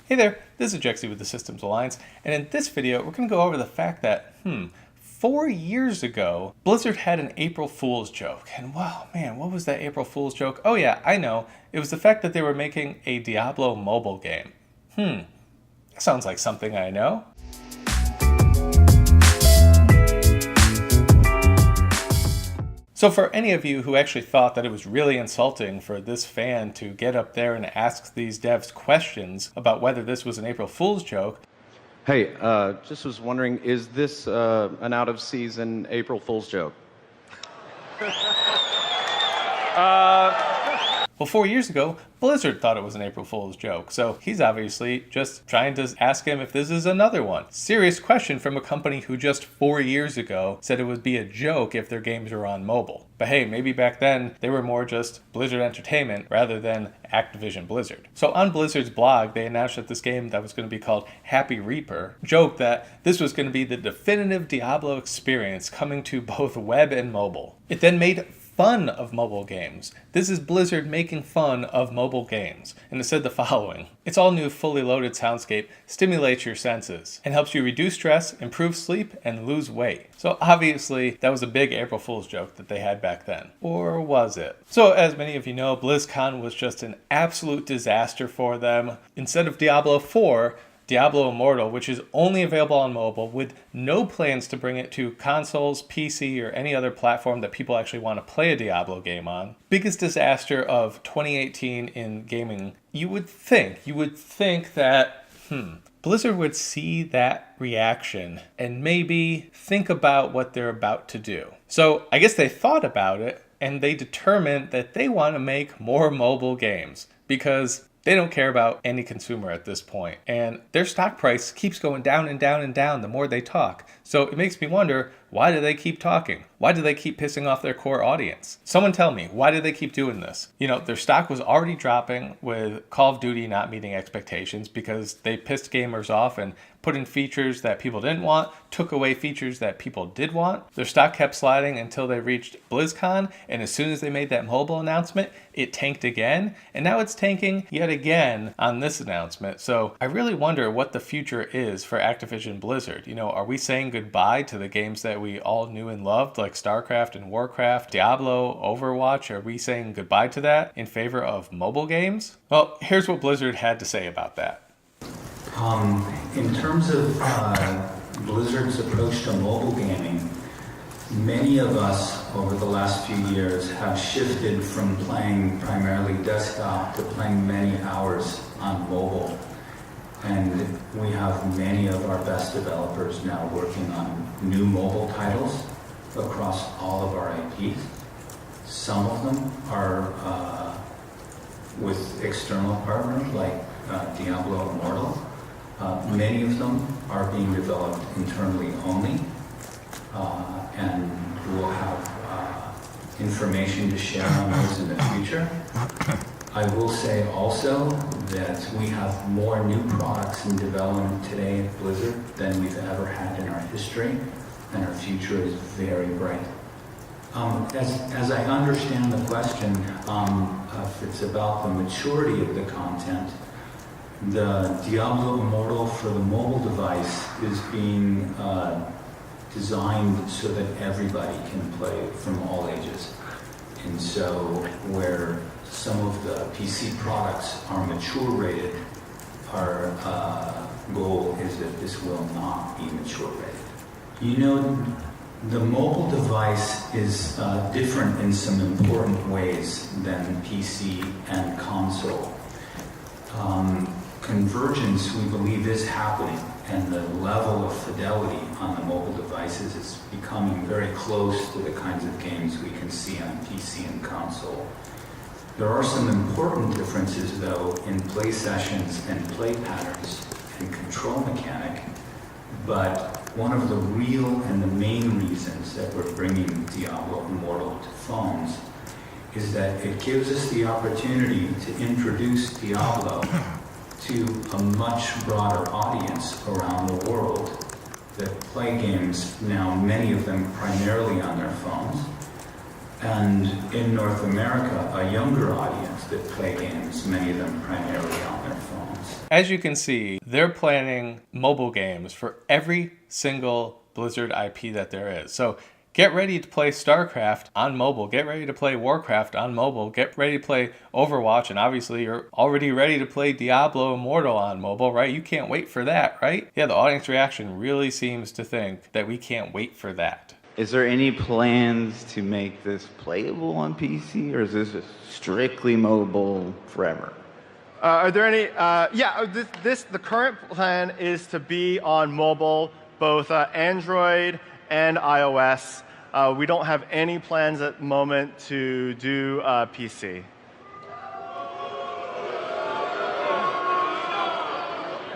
Hey there, this is Jexy with the Systems Alliance, and in this video we're going to go over the fact that, 4 years ago, Blizzard had an April Fool's joke. And wow, man, what was that April Fool's joke? Oh yeah, I know. It was the fact that they were making a Diablo mobile game. That sounds like something I know. So for any of you who actually thought that it was really insulting for this fan to get up there and ask these devs questions about whether this was an April Fool's joke. Hey, just was wondering, is this an out-of-season April Fool's joke? Well, 4 years ago, Blizzard thought it was an April Fool's joke, so he's obviously just trying to ask him if this is another one. Serious question from a company who just 4 years ago said it would be a joke if their games were on mobile. But hey, maybe back then they were more just Blizzard Entertainment rather than Activision Blizzard. So on Blizzard's blog, they announced that this game that was going to be called Happy Reaper joked that this was going to be the definitive Diablo experience coming to both web and mobile. It then made fun of mobile games. This is Blizzard making fun of mobile games. And it said the following: its all new fully loaded soundscape stimulates your senses and helps you reduce stress, improve sleep, and lose weight. So obviously that was a big April Fool's joke that they had back then. Or was it? So as many of you know, BlizzCon was just an absolute disaster for them. Instead of Diablo 4, Diablo Immortal, which is only available on mobile with no plans to bring it to consoles, PC, or any other platform that people actually want to play a Diablo game on. Biggest disaster of 2018 in gaming. You would think that, Blizzard would see that reaction and maybe think about what they're about to do. So I guess they thought about it and they determined that they want to make more mobile games because they don't care about any consumer at this point. And their stock price keeps going down and down and down the more they talk. So it makes me wonder, why do they keep talking? Why do they keep pissing off their core audience? Someone tell me, why do they keep doing this? You know, their stock was already dropping with Call of Duty not meeting expectations because they pissed gamers off and put in features that people didn't want, took away features that people did want. Their stock kept sliding until they reached BlizzCon, and as soon as they made that mobile announcement, it tanked again, and now it's tanking yet again on this announcement. So I really wonder what the future is for Activision Blizzard. You know, are we saying goodbye to the games that we all knew and loved, like StarCraft and Warcraft, Diablo, Overwatch? Are we saying goodbye to that in favor of mobile games? Well, here's what Blizzard had to say about that. In terms of Blizzard's approach to mobile gaming, many of us over the last few years have shifted from playing primarily desktop to playing many hours on mobile. And we have many of our best developers now working on new mobile titles across all of our IPs. Some of them are with external partners like Diablo Immortal. Many of them are being developed internally only, and we'll have information to share on those in the future. I will say also that we have more new products in development today at Blizzard than we've ever had in our history, and our future is very bright. As I understand the question, if it's about the maturity of the content, the Diablo Immortal for the mobile device is being designed so that everybody can play from all ages. And so where some of the PC products are mature rated, our goal is that this will not be mature rated. You know, the mobile device is different in some important ways than PC and console. Convergence, we believe, is happening, and the level of fidelity on the mobile devices is becoming very close to the kinds of games we can see on PC and console. There are some important differences, though, in play sessions and play patterns and control mechanic, but one of the real and the main reasons that we're bringing Diablo Immortal to phones is that it gives us the opportunity to introduce Diablo to a much broader audience around the world that play games now, many of them primarily on their phones, and in North America, a younger audience that play games, many of them primarily on their phones. games. As you can see, they're planning mobile games for every single Blizzard IP that there is. So get ready to play StarCraft on mobile. Get ready to play Warcraft on mobile. Get ready to play Overwatch. And obviously, you're already ready to play Diablo Immortal on mobile, right? You can't wait for that, right? Yeah, the audience reaction really seems to think that we can't wait for that. Is there any plans to make this playable on PC, or is this strictly mobile forever? Are there any? The current plan is to be on mobile, both Android and iOS. We don't have any plans at the moment to do PC.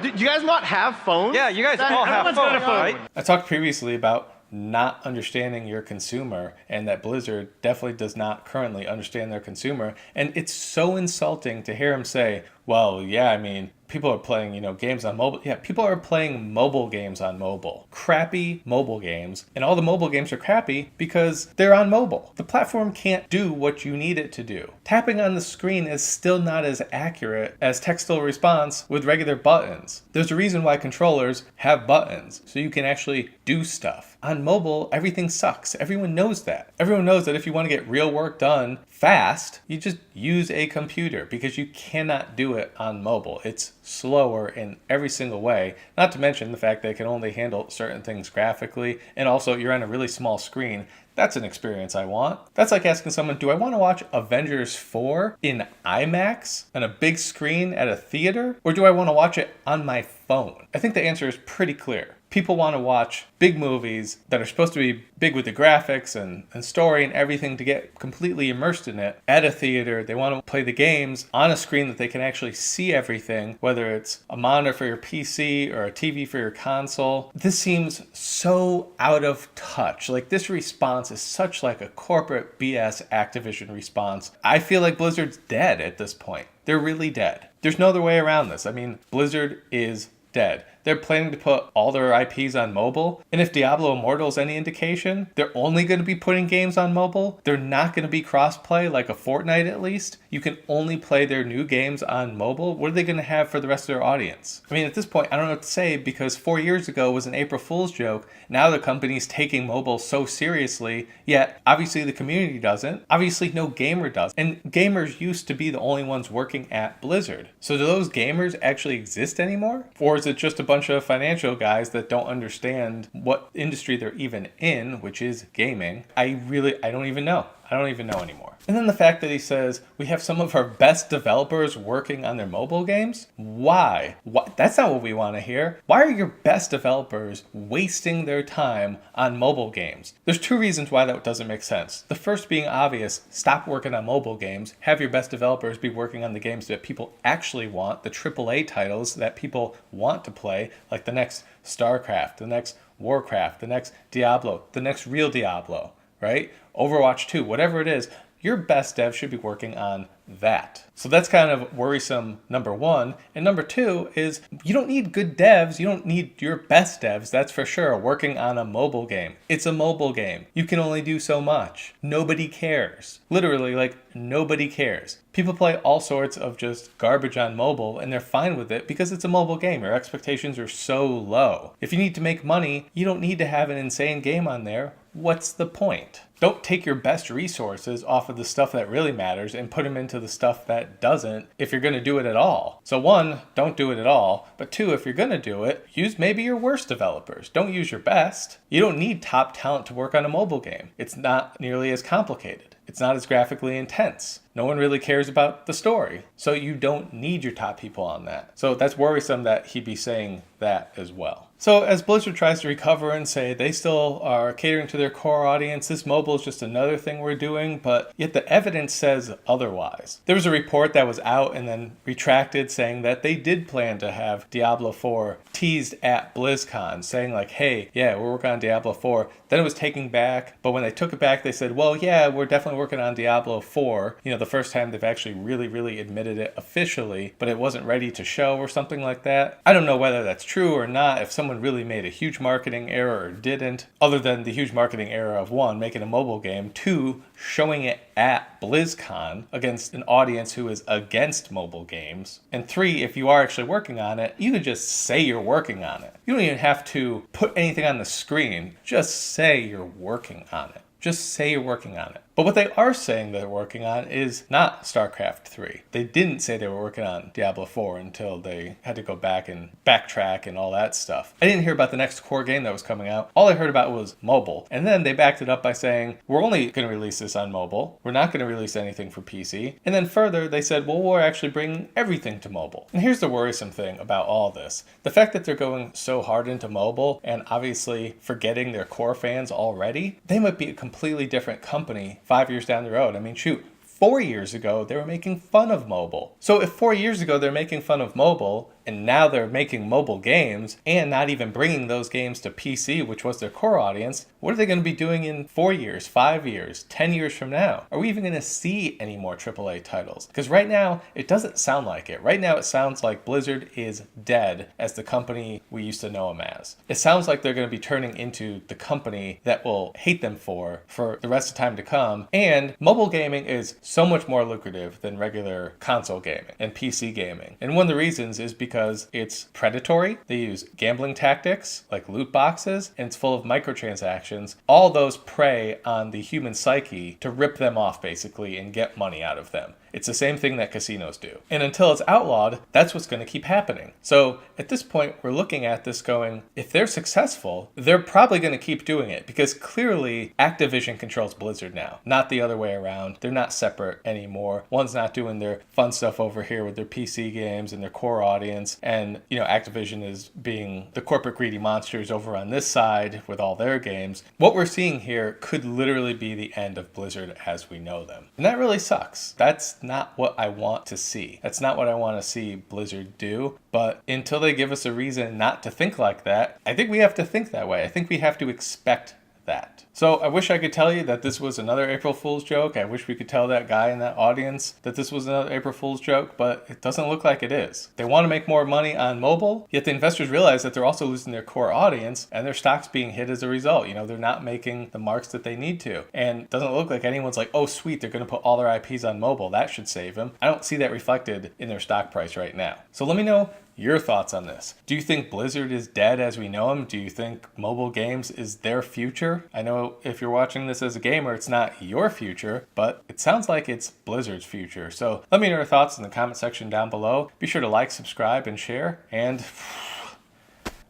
Do you guys not have phones? Yeah, you guys all have Everyone's got a phones, phone. right? I talked previously about not understanding your consumer, and that Blizzard definitely does not currently understand their consumer. And it's so insulting to hear him say, well, yeah, I mean, people are playing, games on mobile. Yeah, people are playing mobile games on mobile. Crappy mobile games. And all the mobile games are crappy because they're on mobile. The platform can't do what you need it to do. Tapping on the screen is still not as accurate as textile response with regular buttons. There's a reason why controllers have buttons, so you can actually do stuff. On mobile, everything sucks. Everyone knows that. Everyone knows that if you want to get real work done fast, you just use a computer, because you cannot do it on mobile. It's slower in every single way, not to mention the fact that it can only handle certain things graphically, and also you're on a really small screen. That's an experience I want. That's like asking someone, do I want to watch Avengers 4 in IMAX on a big screen at a theater, or do I want to watch it on my phone? I think the answer is pretty clear. People want to watch big movies that are supposed to be big with the graphics and story and everything to get completely immersed in it at a theater. They want to play the games on a screen that they can actually see everything, whether it's a monitor for your PC or a TV for your console. This seems so out of touch. Like, this response is such like a corporate BS Activision response. I feel like Blizzard's dead at this point. They're really dead. There's no other way around this. I mean, Blizzard is dead. They're planning to put all their IPs on mobile. And if Diablo Immortal is any indication, they're only going to be putting games on mobile. They're not going to be cross-play like a Fortnite at least. You can only play their new games on mobile. What are they going to have for the rest of their audience? I mean, at this point, I don't know what to say, because 4 years ago was an April Fool's joke. Now the company's taking mobile so seriously, yet obviously the community doesn't. Obviously no gamer does. And gamers used to be the only ones working at Blizzard. So do those gamers actually exist anymore? Or is it just a bunch of financial guys that don't understand what industry they're even in, which is gaming? I don't even know. I don't even know anymore. And then the fact that he says we have some of our best developers working on their mobile games. Why? That's not what we want to hear. Why are your best developers wasting their time on mobile games? There's two reasons why that doesn't make sense. The first being obvious: stop working on mobile games. Have your best developers be working on the games that people actually want, the AAA titles that people want to play, like the next StarCraft, the next Warcraft, the next Diablo, the next real Diablo, right? Overwatch 2, whatever it is, your best dev should be working on that. So that's kind of worrisome, number one. And number two is, you don't need good devs. You don't need your best devs, that's for sure, working on a mobile game. It's a mobile game. You can only do so much. Nobody cares. Literally, like, nobody cares. People play all sorts of just garbage on mobile, and they're fine with it because it's a mobile game. Your expectations are so low. If you need to make money, you don't need to have an insane game on there. What's the point? Don't take your best resources off of the stuff that really matters and put them into the stuff that doesn't, if you're going to do it at all. So one, don't do it at all. But two, if you're going to do it, use maybe your worst developers. Don't use your best. You don't need top talent to work on a mobile game. It's not nearly as complicated. It's not as graphically intense. No one really cares about the story. So you don't need your top people on that. So that's worrisome that he'd be saying that as well. So as Blizzard tries to recover and say they still are catering to their core audience, this mobile is just another thing we're doing, but yet the evidence says otherwise. There was a report that was out and then retracted saying that they did plan to have Diablo 4 teased at BlizzCon, saying like, hey, yeah, we're working on Diablo 4. Then it was taken back, but when they took it back, they said, well, yeah, we're definitely working on Diablo 4. You know, the first time they've actually really admitted it officially, but it wasn't ready to show or something like that. I don't know whether that's true or not, if someone really made a huge marketing error or didn't, other than the huge marketing error of one, making a mobile game. 2, showing it at BlizzCon against an audience who is against mobile games. And 3, if you are actually working on it, you can just say you're working on it. You don't even have to put anything on the screen. Just say you're working on it. Just say you're working on it. But what they are saying they're working on is not StarCraft 3. They didn't say they were working on Diablo 4 until they had to go back and backtrack and all that stuff. I didn't hear about the next core game that was coming out. All I heard about was mobile. And then they backed it up by saying, we're only going to release this on mobile. We're not going to release anything for PC. And then further, they said, well, we're actually bringing everything to mobile. And here's the worrisome thing about all this. The fact that they're going so hard into mobile and obviously forgetting their core fans already, they might be a completely different company 5 years down the road. I mean, shoot, 4 years ago, they were making fun of mobile. So if 4 years ago they're making fun of mobile, and now they're making mobile games and not even bringing those games to PC, which was their core audience, what are they going to be doing in 4 years, 5 years, 10 years from now? Are we even going to see any more AAA titles? Because right now, it doesn't sound like it. Right now, it sounds like Blizzard is dead as the company we used to know them as. It sounds like they're going to be turning into the company that will hate them for the rest of the time to come. And mobile gaming is so much more lucrative than regular console gaming and PC gaming. And one of the reasons is because it's predatory. They use gambling tactics like loot boxes, and it's full of microtransactions. All those prey on the human psyche to rip them off basically and get money out of them. It's the same thing that casinos do. And until it's outlawed, that's what's going to keep happening. So at this point, we're looking at this going, if they're successful, they're probably going to keep doing it because clearly Activision controls Blizzard now, not the other way around. They're not separate anymore. One's not doing their fun stuff over here with their PC games and their core audience. And, Activision is being the corporate greedy monsters over on this side with all their games. What we're seeing here could literally be the end of Blizzard as we know them. And that really sucks. That's not what I want to see. That's not what I want to see Blizzard do. But until they give us a reason not to think like that, I think we have to think that way. I think we have to expect that. So I wish I could tell you that this was another April Fool's joke. I wish we could tell that guy in that audience that this was another April Fool's joke, but it doesn't look like it is. They want to make more money on mobile, yet the investors realize that they're also losing their core audience and their stock's being hit as a result. They're not making the marks that they need to. And it doesn't look like anyone's like, oh sweet, they're going to put all their IPs on mobile. That should save them. I don't see that reflected in their stock price right now. So let me know your thoughts on this. Do you think Blizzard is dead as we know them? Do you think mobile games is their future? I know if you're watching this as a gamer, it's not your future, but it sounds like it's Blizzard's future. So let me know your thoughts in the comment section down below. Be sure to like, subscribe, and share. And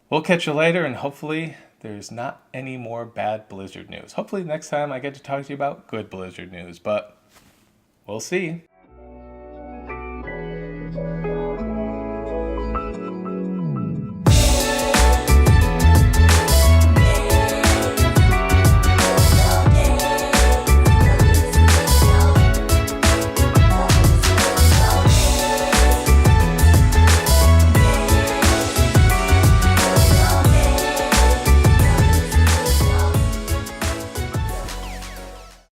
we'll catch you later, and hopefully there's not any more bad Blizzard news. Hopefully next time I get to talk to you about good Blizzard news, but we'll see.